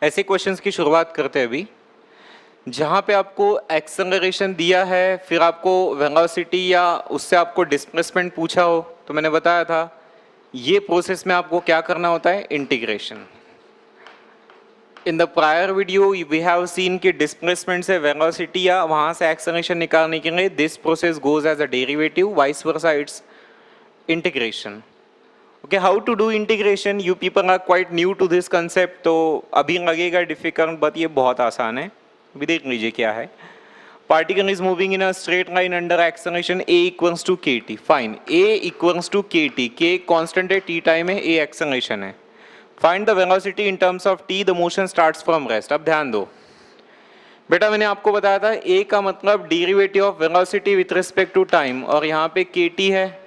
ऐसे क्वेश्चंस की शुरुआत करते हैं अभी, जहाँ पे आपको एक्सेलरेशन दिया है, फिर आपको वेलोसिटी या उससे आपको डिस्प्लेसमेंट पूछा हो, तो मैंने बताया था ये प्रोसेस में आपको क्या करना होता है, integration. In the prior video we have seen कि डिस्प्लेसमेंट से वेलोसिटी या वहाँ से एक्सेलरेशन निकालने के लिए this process goes as a derivative, vice versa it's integration. Okay, how to do integration, you people are quite new to this concept, तो अभी लगेगा डिफिकल्ट बट ये बहुत आसान है। अभी देख लीजिए क्या है। Particle is moving in a straight line under acceleration a equals to K T. Fine, a equals to K T, K constant है, टी टाइम है, a एक्सेलरेशन है। Find the velocity in terms of t, the motion starts from rest. अब ध्यान दो बेटा, मैंने आपको बताया था a का मतलब derivative of velocity with respect to time, और यहाँ पे के टी है।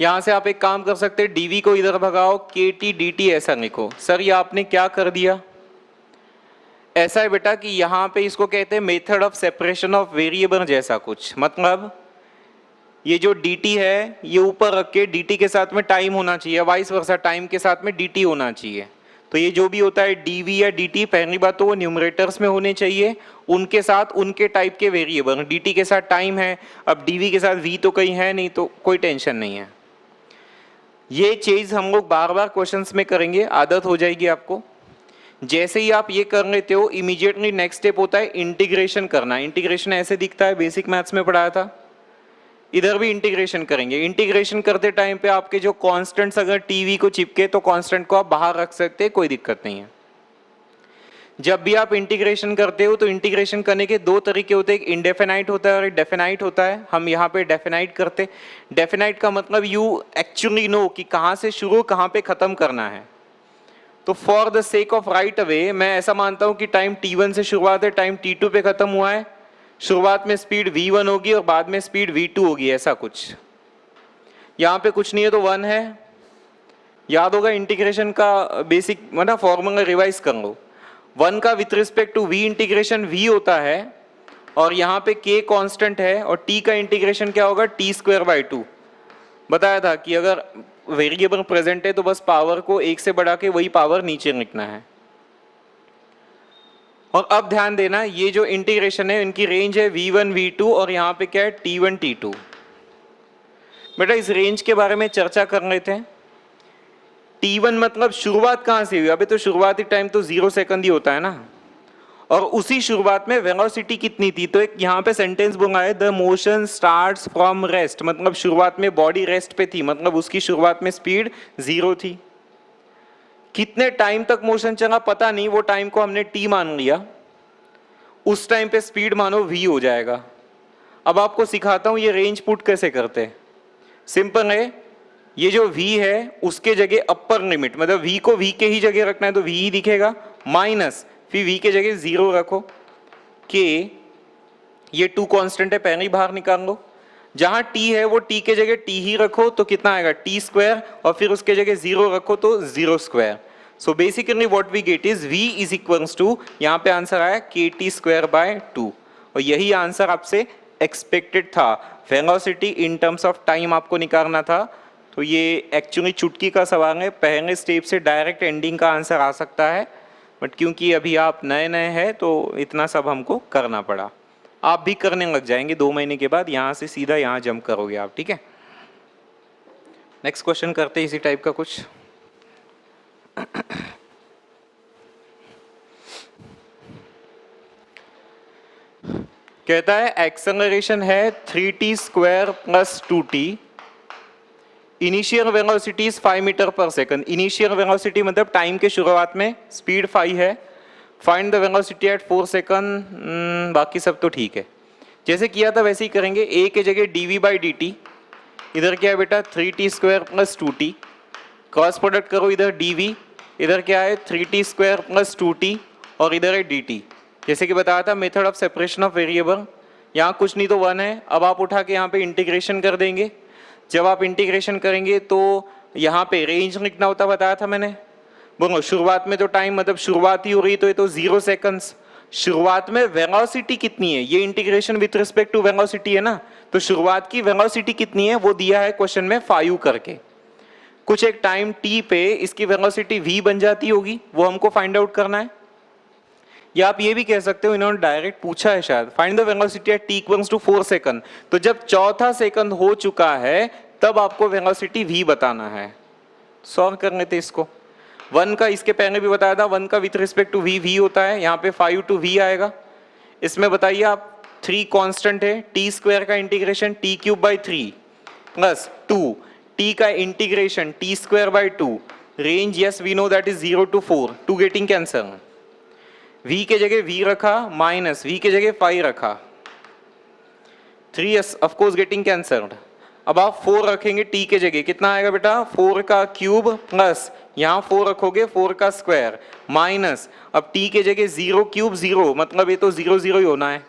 यहां से आप एक काम कर सकते हैं, dv को इधर भगाओ, के टी डी टी ऐसा लिखो। सर ये आपने क्या कर दिया, ऐसा है बेटा कि यहाँ पे इसको कहते हैं method of separation of variable जैसा कुछ। मतलब ये जो dt है ये ऊपर रख के dt के साथ में टाइम होना चाहिए, वाइस वर्सा टाइम के साथ में dt होना चाहिए। तो ये जो भी होता है dv या dt, पहली बात तो वो न्यूमरेटर्स में होने चाहिए, उनके साथ उनके टाइप के वेरिएबल। dt के साथ टाइम है, अब dv के साथ v तो कहीं है नहीं, तो कोई टेंशन नहीं है। ये चीज हम लोग बार बार क्वेश्चंस में करेंगे, आदत हो जाएगी आपको। जैसे ही आप ये कर लेते हो, इमीडिएटली नेक्स्ट स्टेप होता है इंटीग्रेशन करना। इंटीग्रेशन ऐसे दिखता है, बेसिक मैथ्स में पढ़ाया था। इधर भी इंटीग्रेशन करेंगे। इंटीग्रेशन करते टाइम पे आपके जो कांस्टेंट्स अगर टीवी को चिपके तो कांस्टेंट को आप बाहर रख सकते हैं, कोई दिक्कत नहीं है। जब भी आप इंटीग्रेशन करते हो तो इंटीग्रेशन करने के दो तरीके होते हैं, एक इंडेफिनाइट होता है और एक डेफिनाइट होता है। हम यहाँ पे डेफिनाइट करते। डेफिनाइट का मतलब यू एक्चुअली नो कि कहाँ से शुरू कहाँ पे खत्म करना है। तो for the sake of right away मैं ऐसा मानता हूं कि टाइम t1 से शुरुआत है, टाइम t2 पे खत्म हुआ है। शुरुआत में स्पीड v1 होगी और बाद में स्पीड v2 होगी, ऐसा कुछ। यहां पे कुछ नहीं है तो 1 है। याद होगा इंटीग्रेशन का बेसिक मतलब फॉर्मूला रिवाइज कर लो। 1 का with respect to v integration v होता है, और यहाँ पे k कांस्टेंट है, और t का इंटीग्रेशन क्या होगा, t²/2। बताया था कि अगर वेरिएबल प्रेजेंट है तो बस पावर को 1 से बढ़ा के वही पावर नीचे लिखना है। और अब ध्यान देना, ये जो इंटीग्रेशन है इनकी रेंज है v1 v2, और यहाँ पे क्या है t1 t2। बेटा इस रेंज के बारे में चर्चा कर लेते हैं। t1 मतलब शुरुआत कहाँ से हुई, अभी तो शुरुआती टाइम तो 0 सेकंड ही होता है ना, और उसी शुरुआत में वेलोसिटी कितनी थी। तो एक यहाँ पे सेंटेंस बोला है, the motion starts from rest, मतलब शुरुआत में बॉडी रेस्ट पे थी, मतलब उसकी शुरुआत में स्पीड 0 थी। कितने टाइम तक मोशन चला पता नहीं, वो टाइम को हमने t मान लिया। उस टाइम पे स्पीड मानो v हो जाएगा। अब आपको सिखाता हूं ये रेंज पुट कैसे करते हैं। सिंपल है, ये जो v है उसके जगह अपर लिमिट, मतलब v को v के ही जगह रखना है तो v ही दिखेगा, माइनस फिर v के जगह 0 रखो, k ये 2 कांस्टेंट है, पहले ही बाहर निकाल लो। जहां t है वो t के जगह t ही रखो तो कितना आएगा t², और फिर उसके जगह 0 रखो तो 0²। So basically what we get is v is equals to, यहाँ पे आंसर आया kt²/2, और यही आंसर आपसे एक्सपेक्टेड था। Velocity in terms of time आपको निकालना था, तो ये एक्चुअली चुटकी का सवाल है, पहले स्टेप से डायरेक्ट एंडिंग का आंसर आ सकता है, बट क्योंकि अभी आप नए नए हैं तो इतना सब हमको करना पड़ा। आप भी करने लग जाएंगे 2 महीने के बाद, यहाँ से सीधा यहाँ जंप करोगे आप, ठीक है। नेक्स्ट क्वेश्चन करते हैं इसी टाइप का कुछ। कहता है एक्सेलरेशन है 3t² + 2t, initial velocity 5 metre पर सेकंड। इनिशियल वेलोसिटी मतलब टाइम के शुरुआत में स्पीड 5 है। Find the velocity at 4 seconds. बाकी सब तो ठीक है, जैसे किया था वैसे ही करेंगे। a के जगह dv/dt, इधर क्या है बेटा 3t² + 2t, क्रॉस प्रोडक्ट करो, इधर dv, इधर क्या है 3t² + 2t, और इधर है dt। जैसे कि बताया था method of separation of variable, यहाँ कुछ नहीं तो 1 है। अब आप उठा के यहाँ पे इंटीग्रेशन कर देंगे। जब आप इंटीग्रेशन करेंगे तो यहाँ पे रेंज लिखना होता, बताया था मैंने। बोलो शुरुआत में तो टाइम मतलब शुरुआत ही हो रही तो ये तो 0 सेकंड्स। शुरुआत में वेलोसिटी कितनी है, ये integration with respect to velocity है ना, तो शुरुआत की वेलोसिटी कितनी है वो दिया है क्वेश्चन में 5 करके। कुछ एक टाइम t पे इसकी वेलोसिटी v बन जाती होगी, वो हमको फाइंड आउट करना है। या आप ये भी कह सकते हो, इन्होंने डायरेक्ट पूछा है शायद, find the velocity at t equals to 4 second. तो जब चौथा सेकंड हो चुका है तब आपको वेलोसिटी v बताना है। सॉल्व करने थे इसको। 1 का इसके पहले भी बताया था, 1 का विथ रिस्पेक्ट टू v होता है, यहाँ पे 5 टू v आएगा। इसमें बताइए आप 3 कांस्टेंट है, t स्क्वायर का integration t cube by 3 plus 2 t का integration t square by 2, range yes we know that is 0 to 4, 2 getting cancel. v के जगह v रखा माइनस v के जगह 5 रखा, 3 ऑफ कोर्स गेटिंग कैंसल्ड। अब आप 4 रखेंगे t के जगह, कितना आएगा बेटा 4 का क्यूब प्लस यहाँ 4 रखोगे 4 का स्क्वायर माइनस, अब t के जगह 0 क्यूब 0, मतलब ये तो 0 0 ही होना है।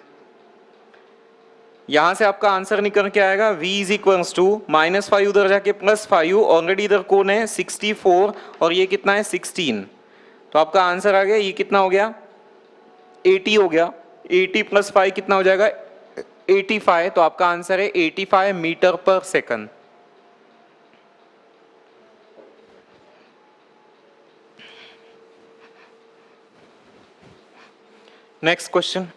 यहां से आपका आंसर निकल के आएगा v इज इक्वल्स टू -5 उधर जाके +5, ऑलरेडी इधर कौन है 64 और ये कितना है 16, तो आपका आंसर आ गया, ये कितना हो गया 80 हो गया। 80 + 5 कितना हो जाएगा 85, तो आपका आंसर है 85 मीटर पर second. Next question,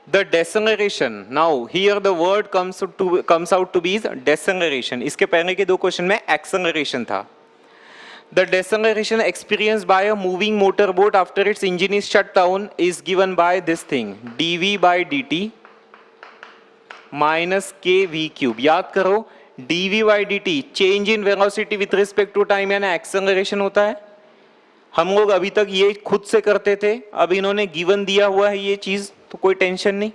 the deceleration, now here the word comes out to be deceleration। इसके पहले के दो क्वेश्चन में acceleration था। The deceleration experienced by a moving motorboat after its engine is shut down is given by this thing, dv by dt minus kv cube। याद करो dv by dt change in velocity with respect to time यानी acceleration होता है। हम लोग अभी तक ये खुद से करते थे, अब इन्होंने गिवन दिया हुआ है ये चीज, तो कोई टेंशन नहीं।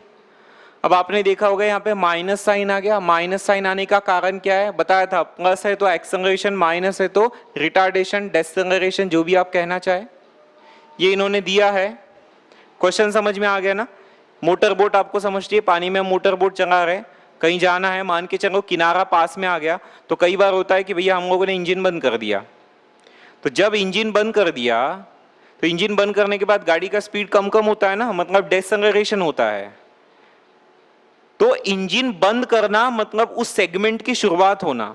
अब आपने देखा होगा यहाँ पे माइनस साइन आ गया, माइनस साइन आने का कारण क्या है बताया था, प्लस है तो एक्सेलरेशन, माइनस है तो रिटार्डेशन, डेसेलरेशन, जो भी आप कहना चाहे, ये इन्होंने दिया है। क्वेश्चन समझ में आ गया ना। मोटर बोट आपको समझती है, पानी में मोटर बोट चला रहे, कहीं जाना है, मान के चलो किनारा पास में आ गया, तो कई बार होता है कि भैया हम लोगों ने इंजन बंद कर दिया, तो जब इंजन बंद कर दिया तो इंजन बंद करने के बाद गाड़ी का स्पीड कम कम होता है ना, मतलब डेसेलरेशन होता है। तो इंजन बंद करना मतलब उस सेगमेंट की शुरुआत होना।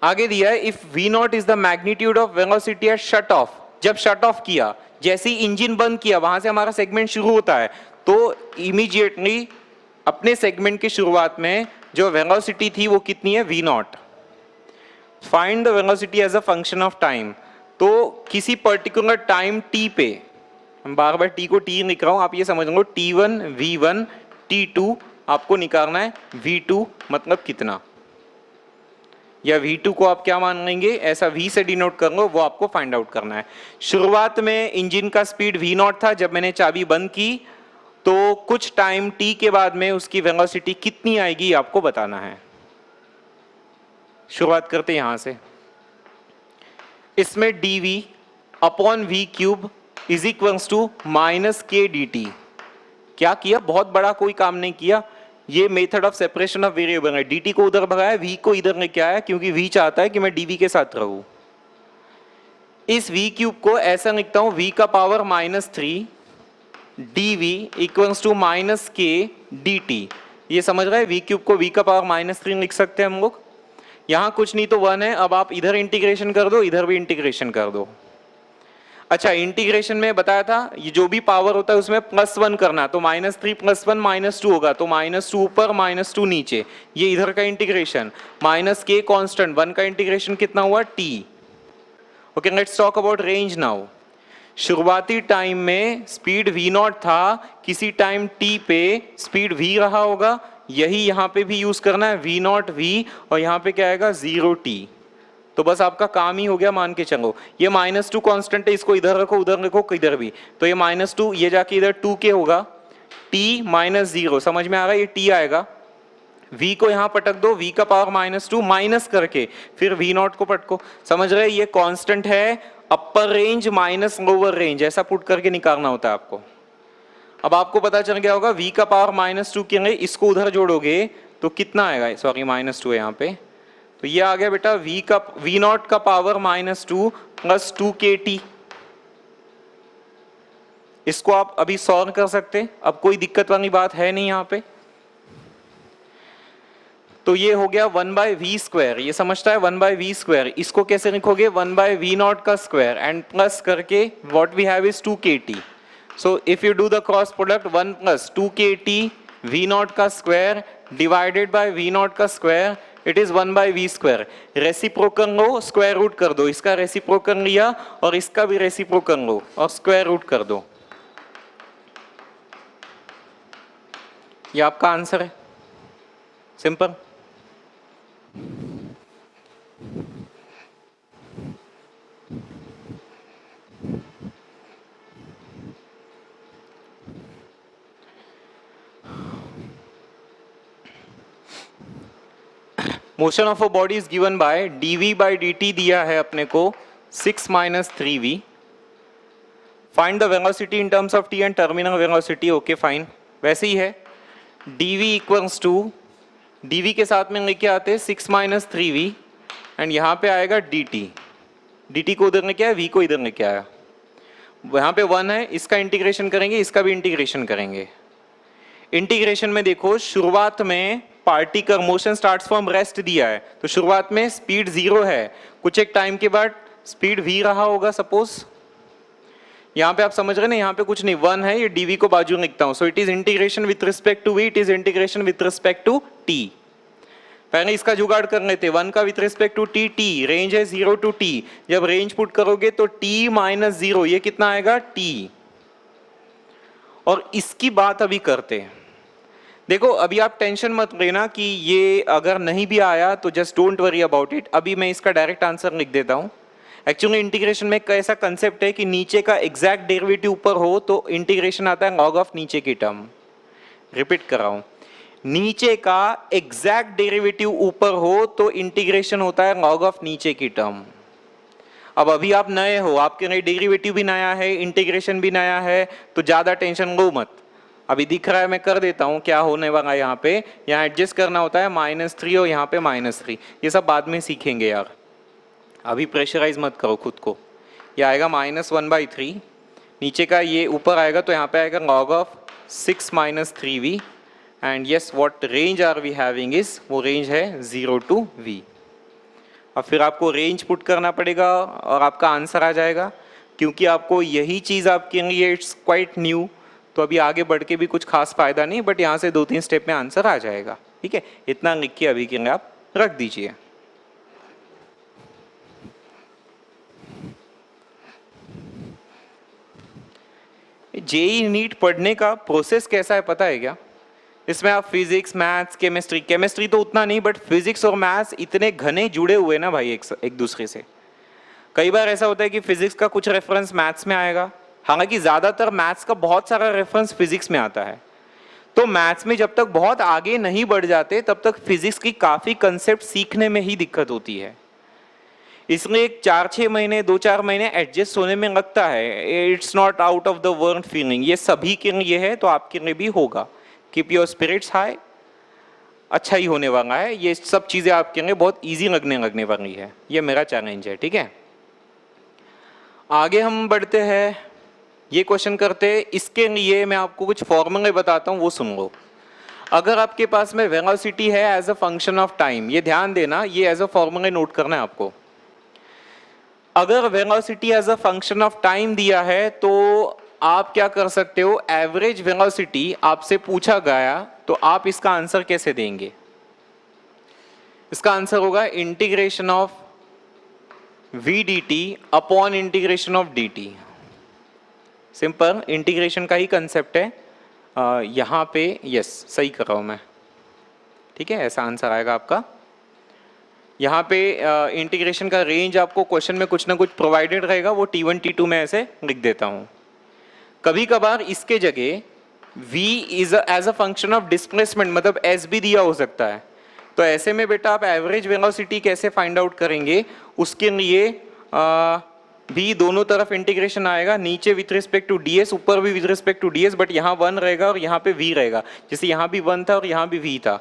आगे दिया है if v not is the magnitude of velocity at shut off, जब शट ऑफ किया, जैसे ही इंजन बंद किया वहां से हमारा सेगमेंट शुरू होता है, तो इमीडिएटली अपने सेगमेंट की शुरुआत में जो वेलोसिटी थी वो कितनी है v not. Find the velocity as a function of time, तो किसी पर्टिकुलर टाइम t पे, हम बार बार t को t लिख रहा हूं, आप ये समझ लो t1 v1 t2, आपको निकालना है v2 मतलब कितना, या v2 को आप क्या मान लेंगे, ऐसा v से डिनोट कर लो, वो आपको फाइंड आउट करना है। शुरुआत में इंजन का स्पीड v नॉट था, जब मैंने चाबी बंद की तो कुछ टाइम t के बाद में उसकी वेलोसिटी कितनी आएगी आपको बताना है। शुरुआत करते यहां से, इसमें dv upon v cube is equals to minus k dt। क्या किया, बहुत बड़ा कोई काम नहीं किया, ये method of separation of variable है। dt को उधर भगाया, v को इधर लेके आया, क्योंकि v चाहता है कि मैं dv के साथ रहूं। इस v क्यूब को ऐसा लिखता हूं v का power -3 dv equals to minus k dt। ये समझ रहे हैं, v क्यूब को v का पावर -3 लिख सकते हैं हम लोग। यहां कुछ नहीं तो 1 है, अब आप इधर इंटीग्रेशन कर दो, इधर भी इंटीग्रेशन कर दो। अच्छा, इंटीग्रेशन में बताया था ये जो भी पावर होता है उसमें +1 करना, तो -3 + 1 -2 होगा, तो -2 ऊपर -2 नीचे, ये इधर का इंटीग्रेशन, माइनस के कांस्टेंट, 1 का इंटीग्रेशन कितना हुआ t। Okay, let's talk about range now. शुरुआती टाइम में स्पीड v नॉट था, किसी टाइम t पे स्पीड v रहा होगा, यही यहाँ पे भी यूज करना है, v नॉट v, और यहाँ पे क्या आएगा 0t। तो बस आपका काम ही हो गया, मान के चलो ये -2 कांस्टेंट है, इसको इधर रखो, उधर रखो, किधर भी, तो ये -2 ये जाके इधर 2k होगा, t -0, समझ में आ रहा है, ये t आएगा। v को यहाँ पटक दो, v का पावर -2 माइनस करके फिर v नॉट को पटको, समझ रहे, ये कांस्टेंट है, अपर रेंज माइनस लोअर रेंज, ऐसा पुट करके निकालना होता है आपको। अब आपको पता चल गया होगा v का पावर -2 के लिए इसको उधर जोड़ोगे तो कितना आएगा, सॉरी -2 है यहाँ पे, तो ये आ गया बेटा v नॉट का पावर -2 प्लस 2kt। इसको आप अभी सॉल्व कर सकते, अब कोई दिक्कत वाली बात है नहीं यहाँ पे। तो ये हो गया 1/v², ये समझता है 1/v²। इसको कैसे लिखोगे 1/v0 का स्क्वायर एंड प्लस करके what we have is 2kt। So if you do the cross product 1 + 2kt v0 का स्क्वायर डिवाइडेड बाय v0 का square, it is 1/v²। Reciprocal लो, स्क्वायर रूट कर दो, इसका रेसिप्रोकल लिया और इसका भी रेसिप्रोकल लो और स्क्वायर रूट कर दो, ये आपका आंसर है, simple. Motion of a body is given by dv/dt दिया है अपने को 6 - 3v। Find the velocity in terms of t and terminal velocity. Okay fine, वैसे ही है dv इक्वल्स टू, dv के साथ में लेके आते हैं 6 - 3v एंड यहाँ पे आएगा dt। dt को उधर लेके आया, v को इधर लेके आया, यहाँ पे 1 है, इसका इंटीग्रेशन करेंगे, इसका भी इंटीग्रेशन करेंगे। इंटीग्रेशन में देखो शुरुआत में particle motion starts from rest दिया है, तो शुरुआत में स्पीड 0 है, कुछ एक टाइम के बाद स्पीड v रहा होगा सपोज। यहाँ पे आप समझ रहे ना, यहाँ पे कुछ नहीं, 1 है, ये dv को बाजू में लिखता हूँ। So it is integration with respect to v, it is integration with respect to t। पहले इसका जुगाड़ कर लेते, 1 का with respect to t, t range है 0 to t, जब रेंज पुट करोगे तो t - 0, ये कितना आएगा t। और इसकी बात अभी करते हैं। देखो अभी आप टेंशन मत लेना कि ये अगर नहीं भी आया तो just don't worry about it, अभी मैं इसका डायरेक्ट आंसर लिख देता हूँ। एक्चुअली इंटीग्रेशन में कैसा कंसेप्ट है कि नीचे का एग्जैक्ट डेरिवेटिव ऊपर हो तो इंटीग्रेशन आता है लॉग ऑफ नीचे की टर्म। रिपीट कर रहा हूँ, नीचे का एग्जैक्ट डेरिवेटिव ऊपर हो तो इंटीग्रेशन होता है लॉग ऑफ नीचे की टर्म। अब अभी आप नए हो, आपके लिए डेरिवेटिव भी नया है, इंटीग्रेशन भी नया है, तो ज्यादा टेंशन लो मत। अभी दिख रहा है, मैं कर देता हूँ क्या होने वाला है। यहाँ पे यहाँ एडजस्ट करना होता है -3 और यहाँ पे -3, ये सब बाद में सीखेंगे यार, अभी प्रेशराइज मत करो खुद को। ये आएगा -1/3, नीचे का ये ऊपर आएगा तो यहाँ पे आएगा log of 6 - 3v and yes what range are we having is, वो रेंज है 0 to v। अब फिर आपको रेंज पुट करना पड़ेगा और आपका आंसर आ जाएगा। क्योंकि आपको यही चीज़ आपके लिए इट्स क्वाइट न्यू, तो अभी आगे बढ़ के भी कुछ खास फायदा नहीं, बट यहाँ से 2-3 स्टेप में आंसर आ जाएगा। ठीक है, इतना लिख के अभी के लिए आप रख दीजिए। जेई नीट पढ़ने का प्रोसेस कैसा है पता है क्या? इसमें आप फिजिक्स, मैथ्स, केमिस्ट्री तो उतना नहीं, बट फिजिक्स और मैथ्स इतने घने जुड़े हुए ना भाई एक दूसरे से। कई बार ऐसा होता है कि फिजिक्स का कुछ रेफरेंस मैथ्स में आएगा, हालांकि ज्यादातर मैथ्स का बहुत सारा रेफरेंस फिजिक्स में आता है। तो मैथ्स में जब तक बहुत आगे नहीं बढ़ जाते तब तक फिजिक्स की काफी कंसेप्ट सीखने में ही दिक्कत होती है। इसलिए 4-6 महीने 2-4 महीने एडजस्ट होने में लगता है। It's not out of the world feeling, ये सभी के लिए है तो आपके लिए भी होगा। कीप योर स्पिरिट्स हाई, अच्छा ही होने वाला है। ये सब चीजें आपके लिए बहुत इजी लगने वाली है, ये मेरा चैलेंज है। ठीक है, आगे हम बढ़ते हैं, ये क्वेश्चन करते हैं। इसके लिए मैं आपको कुछ फॉर्मूले बताता हूँ, वो सुन लो। अगर आपके पास में वेलोसिटी है as a function of time, ये ध्यान देना, ये एज अ फॉर्मूले नोट करना है आपको। अगर velocity as a function of time दिया है तो आप क्या कर सकते हो, एवरेज वेलोसिटी आपसे पूछा गया तो आप इसका आंसर कैसे देंगे? इसका आंसर होगा integration of v dt upon integration of dt। Simple integration का ही कंसेप्ट है। यहाँ पे यस सही कर रहा हूँ मैं, ठीक है, ऐसा आंसर आएगा आपका। यहाँ पे इंटीग्रेशन का रेंज आपको क्वेश्चन में कुछ ना कुछ प्रोवाइडेड रहेगा, वो T1 T2 में ऐसे लिख देता हूँ। कभी कभार इसके जगह v is as a function of displacement, मतलब s भी दिया हो सकता है। तो ऐसे में बेटा आप एवरेज वेलोसिटी कैसे फाइंड आउट करेंगे, उसके लिए भी दोनों तरफ इंटीग्रेशन आएगा, नीचे विथ रिस्पेक्ट टू ds, ऊपर भी with respect to ds, but यहाँ 1 रहेगा और यहाँ पे v रहेगा, जैसे यहाँ भी 1 था और यहाँ भी v था।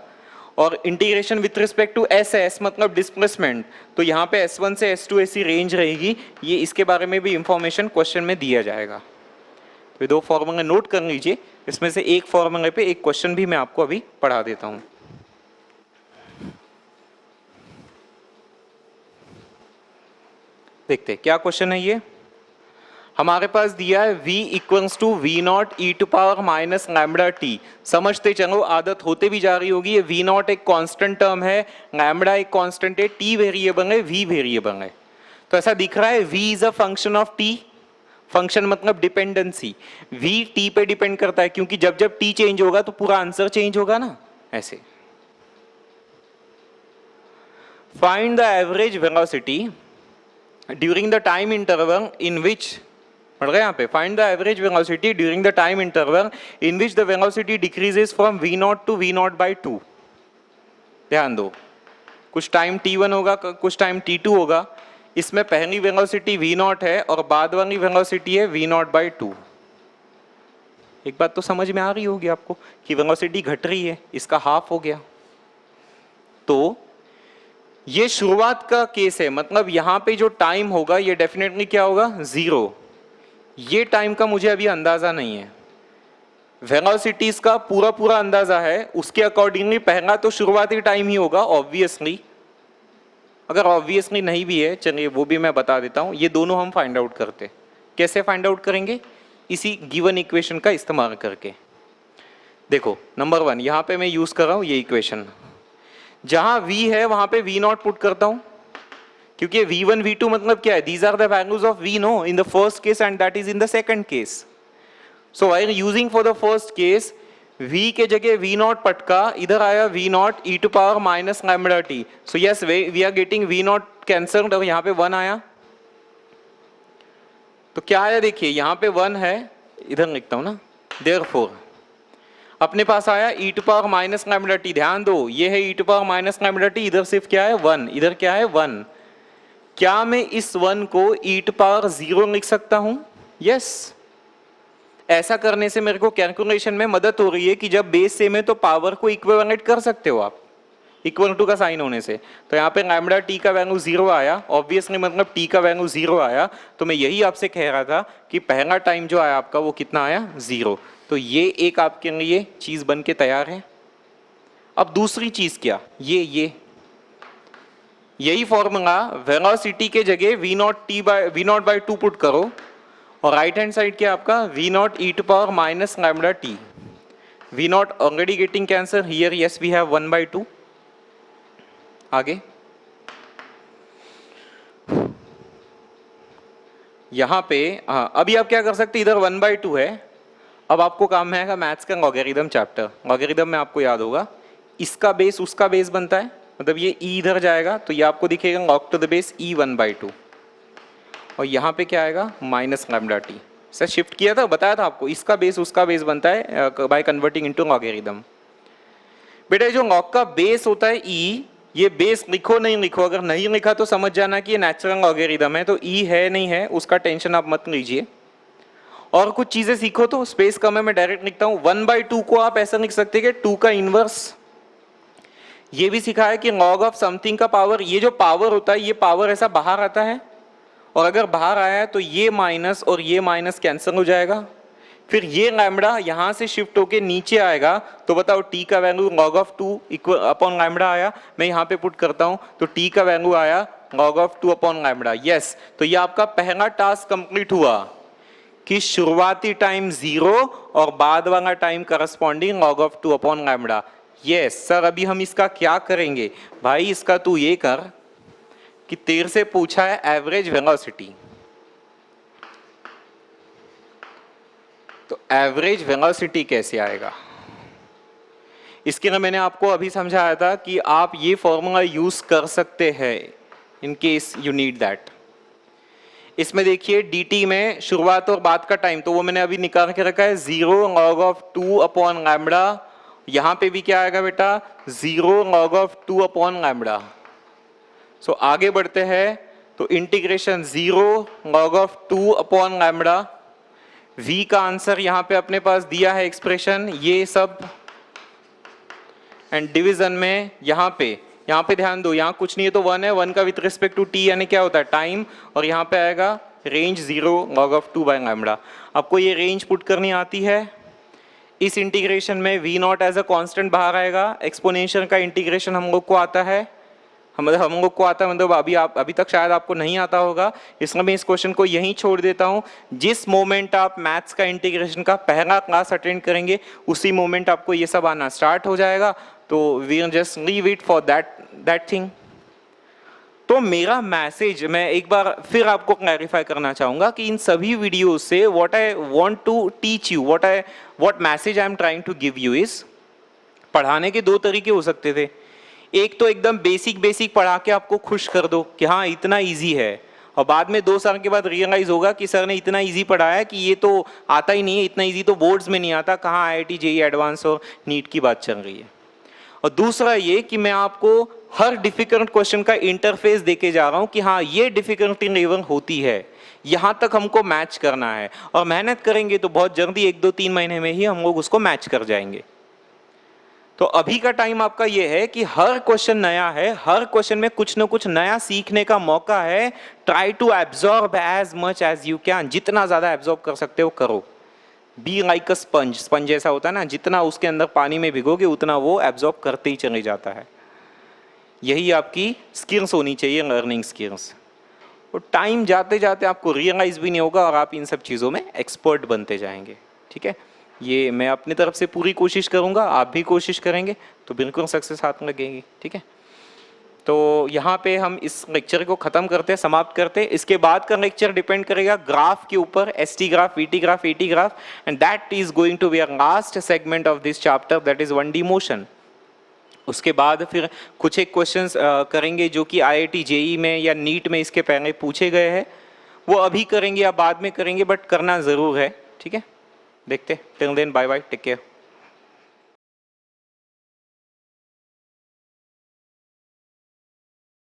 और integration with respect to s है, s मतलब डिस्प्लेसमेंट, तो यहाँ पे s1 से s2 ऐसी रेंज रहेगी। ये इसके बारे में भी इंफॉर्मेशन क्वेश्चन में दिया जाएगा। तो 2 फॉर्मूले नोट कर लीजिए, इसमें से एक फॉर्मूले पे एक क्वेश्चन भी मैं आपको अभी पढ़ा देता हूँ। देखते क्या क्वेश्चन है ये। हमारे पास दिया है v equals to v naught e to power minus lambda t. समझते चलो, आदत होते भी जा रही होगी। ये वी नॉट एक कांस्टेंट टर्म है, लैम्बडा एक कांस्टेंट है, टी वेरिएबल है, v वेरिएबल है। तो ऐसा दिख रहा है v is a function of t। Function मतलब डिपेंडेंसी, v t पे डिपेंड करता है, क्योंकि जब जब t चेंज होगा तो पूरा आंसर चेंज होगा ना। ऐसे find the average velocity during the time interval in which, पढ़ गए यहाँ पे, find the average velocity during the time interval in which the velocity decreases from v naught to v naught by 2। ध्यान दो, कुछ टाइम t1 होगा, कुछ time t2 होगा। इसमें पहली वेलोसिटी v नॉट है और बाद वाली वेलोसिटी है v नॉट बाई 2। एक बात तो समझ में आ रही होगी आपको कि वेलोसिटी घट रही है, इसका हाफ हो गया। तो ये शुरुआत का केस है, मतलब यहां पे जो टाइम होगा ये डेफिनेटली क्या होगा, 0। ये टाइम का मुझे अभी अंदाजा नहीं है, वेलोसिटीज का पूरा पूरा अंदाजा है। उसके अकॉर्डिंगली पहला तो शुरुआती टाइम ही होगा ऑब्वियसली। अगर ऑब्वियसली नहीं भी है, चलिए वो भी मैं बता देता हूं। ये दोनों हम फाइंड आउट करते, कैसे फाइंड आउट करेंगे, इसी गिवन इक्वेशन का इस्तेमाल करके। देखो नंबर 1 यहां पे मैं यूज कर रहा हूं ये इक्वेशन। जहां v है वहां पे v नॉट पुट करता हूं, क्योंकि v1 v2 मतलब क्या है, these are the values of v naught in the first case and that is in the second case. So while using for the first case v के जगह v naught पटका, इधर आया v naught e to power minus lambda t. So yes we are getting v naught cancelled और यहाँ पे 1 आया। तो क्या आया देखिए, यहाँ पे 1 है, इधर लिखता हूं ना, देयरफॉर अपने पास आया E to power minus lambda T. ध्यान दो, ये है E to power minus lambda T, इधर सिर्फ क्या है 1, इधर क्या है 1। क्या मैं इस 1 को ई टू पावर 0 लिख सकता हूं? यस। ऐसा करने से मेरे को कैलकुलेशन में मदद हो रही है कि जब बेस सेम है तो पावर को इक्विवेलेंट कर सकते हो आप, इक्वल टू का साइन होने से। तो यहाँ पे लैम्बडा टी का वैल्यू 0 आया, ऑब्वियसली मतलब टी का वैल्यू 0 आया। तो मैं यही आपसे कह रहा था कि पहला टाइम जो आया आपका वो कितना आया, 0। तो ये एक आपके लिए चीज बन के तैयार है। अब दूसरी चीज क्या, ये यही फॉर्मूला वेलोसिटी के जगह v नॉट बाई 2 पुट करो, और राइट हैंड साइड क्या आपका v naught e to power minus lambda t. v naught already getting cancelled here, yes we have 1/2। आगे यहां पे अभी आप क्या कर सकते, इधर 1/2 है। अब आपको काम है मैथ्स का लॉगरिथम चैप्टर। लॉगरिथम में आपको याद होगा इसका बेस उसका बेस बनता है, मतलब ये e इधर जाएगा तो ये आपको दिखेगा log to the base e 1/2, और यहाँ पे क्या आएगा माइनस लैम्बडा टी। सर शिफ्ट किया था, बताया था आपको, इसका बेस उसका बेस बनता है बाय कन्वर्टिंग इनटू लॉगरिथम। बेटा जो log का बेस होता है e, ये बेस लिखो नहीं लिखो, अगर नहीं लिखा तो समझ जाना कि ये नेचुरल लॉगरिथम है, तो e है नहीं है उसका टेंशन आप मत लीजिए। और कुछ चीजें सीखो तो स्पेस कम है, मैं डायरेक्ट लिखता हूं 1/2 को आप ऐसा लिख सकते हैं कि 2 का इनवर्स। ये भी सिखाया कि log ऑफ समथिंग का पावर, ये जो पावर होता है ये पावर ऐसा बाहर आता है, और अगर बाहर आया है तो ये माइनस और ये माइनस कैंसिल हो जाएगा। फिर ये लैम्बडा यहां से शिफ्ट होके नीचे आएगा, तो बताओ t का value log of 2 equal upon lambda आया। मैं यहाँ पे पुट करता हूं तो t का वैल्यू आया log of 2 upon lambda. Yes, तो ये आपका पहला टास्क कंप्लीट हुआ कि शुरुआती टाइम 0 और बाद वाला time corresponding log of 2 upon lambda. Yes sir, अभी हम इसका क्या करेंगे भाई, इसका तू ये कर कि तेरे से पूछा है एवरेज वेलोसिटी, तो एवरेज वेलोसिटी कैसे आएगा। इसके लिए मैंने आपको अभी समझाया था कि आप ये फॉर्मूला यूज कर सकते हैं in case you need that. इसमें देखिए dt में शुरुआत और बाद का टाइम, तो वो मैंने अभी निकाल के रखा है 0 log ऑफ 2 अपॉन लैम्बडा। यहां पे भी क्या आएगा बेटा 0 log ऑफ 2 अपॉन लैम्बडा। सो आगे बढ़ते हैं तो integration 0 log of 2 upon lambda. v का आंसर यहां पे अपने पास दिया है एक्सप्रेशन ये सब, एंड डिवीजन में यहां पे ध्यान दो, यहाँ कुछ नहीं है तो 1 है, 1 का विथ रिस्पेक्ट टू t यानी क्या होता है टाइम, और यहाँ पे आएगा range 0 log of 2 by lambda. आपको ये रेंज पुट करनी आती है। इस इंटीग्रेशन में v naught as a constant बाहर आएगा, एक्सपोनेंशियल का इंटीग्रेशन हम लोग को आता है, हम लोग को आता है, मतलब अभी तक शायद आपको नहीं आता होगा, इसलिए मैं इस क्वेश्चन को यहीं छोड़ देता हूँ। जिस मोमेंट आप मैथ्स का इंटीग्रेशन का पहला क्लास अटेंड करेंगे उसी मोमेंट आपको ये सब आना स्टार्ट हो जाएगा, तो we just leave it for that thing. तो मेरा मैसेज मैं एक बार फिर आपको क्लैरिफाई करना चाहूंगा कि इन सभी वीडियो से what I want to teach you, what message I am trying to give you is, पढ़ाने के दो तरीके हो सकते थे। एक तो एकदम बेसिक पढ़ा के आपको खुश कर दो कि हाँ इतना इजी है, और बाद में 2 साल के बाद रियलाइज होगा कि सर ने इतना इजी पढ़ाया कि ये तो आता ही नहीं है, इतना इजी तो बोर्ड्स में नहीं आता, कहाँ IIT JEE एडवांस और नीट की बात चल रही है। और दूसरा ये कि मैं आपको हर डिफिकल्ट क्वेश्चन का इंटरफेस देके जा रहा हूं कि हाँ ये डिफिकल्टी लेवल होती है, यहां तक हमको मैच करना है, और मेहनत करेंगे तो बहुत जल्दी 1-2-3 महीने में ही हम लोग उसको मैच कर जाएंगे। तो अभी का टाइम आपका ये है कि हर क्वेश्चन नया है, हर क्वेश्चन में कुछ ना कुछ नया सीखने का मौका है। Try to absorb as much as you can, जितना ज्यादा एब्जॉर्ब कर सकते हो करो। Be like a sponge, sponge जैसा होता है ना, जितना उसके अंदर पानी में भिगोगे उतना वो एब्जॉर्ब करते ही चले जाता है। यही आपकी स्किल्स होनी चाहिए, लर्निंग स्किल्स। और टाइम जाते जाते आपको रियलाइज भी नहीं होगा और आप इन सब चीज़ों में एक्सपर्ट बनते जाएंगे। ठीक है, ये मैं अपनी तरफ से पूरी कोशिश करूंगा, आप भी कोशिश करेंगे तो बिल्कुल सक्सेस हाथ लगेगी। ठीक है, तो यहाँ पे हम इस लेक्चर को ख़त्म करते हैं, समाप्त करते हैं। इसके बाद का लेक्चर डिपेंड करेगा ग्राफ के ऊपर, ST graph, VT graph, AT graph, and that is going to be a last segment of this chapter, that is 1D motion. उसके बाद फिर कुछ एक क्वेश्चंस करेंगे जो कि IIT JEE में या नीट में इसके पहले पूछे गए हैं, वो अभी करेंगे या बाद में करेंगे, बट करना ज़रूर है। ठीक है, देखते हैं। Till then bye bye, take care.